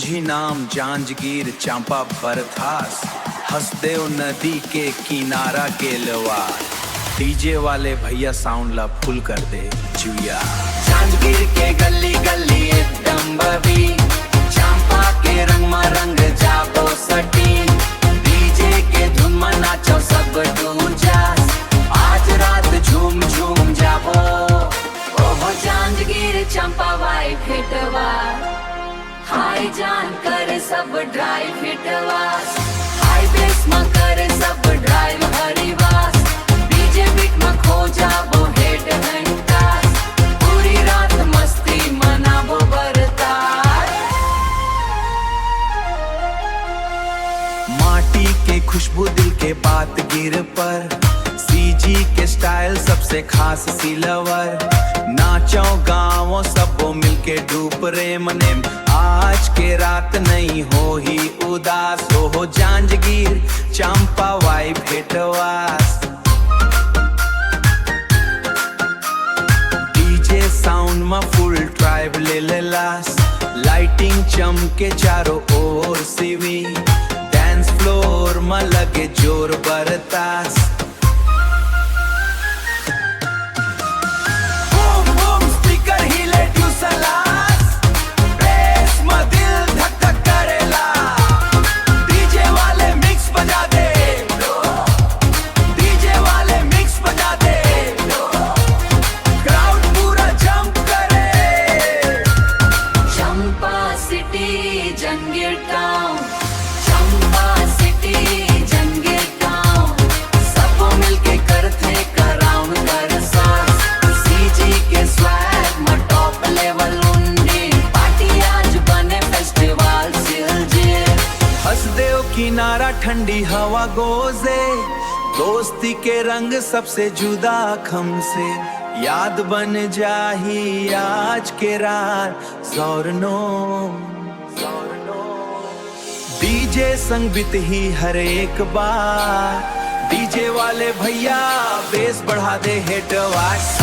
तुझी नाम जांजगीर चांपा बरथास, हसदेव नदी के किनारा गेलवा। डीजे वाले भैया साउंड ला फुल कर दे जुया। जांजगीर के गली गली एकदम बबी, चांपा के रंग में रंग जाबो सटी। डीजे के धुन में नाचो सब डूजा, आज रात झूम झूम जाबो। ओहो जांजगीर चांपा वाई फिटवा, हाय जान करे सब ड्राइव फिटवास। हाई बेस में करे सब ड्राइव हरिवास, डीजे बीट में खो जाबो हेड घंटास। पूरी रात मस्ती मनाबो बरतास। माटी के खुशबू दिल के बात गिर पर, सीजी के स्टाइल सबसे खास सिलवर। नाचो गाँव सबो मिलके डूब रे मने, आज के रात नहीं हो ही उदास। हो Janjgir Champa why भेटवास। DJ sound में फुल ट्राइब ले लेलास, लाइटिंग चमके चारों ओर सीवी। डांस फ्लोर में लगे जोर बरतास। जंगीर टाउन, चंपा सिटी जंगीर टाउन, सबो मिलके करते कराउन कर सास। सीजी के स्वैग में टॉप लेवल उन्डी, पार्टी आज बने फेस्टिवल सिलजे। हसदेव किनारा ठंडी हवा गोजे, दोस्ती के रंग सबसे जुदा खम से। याद बन जाही आज के रात सौरनो। डीजे संग बीत ही हर एक बार, डीजे वाले भैया बेस बढ़ा दे हेटवास।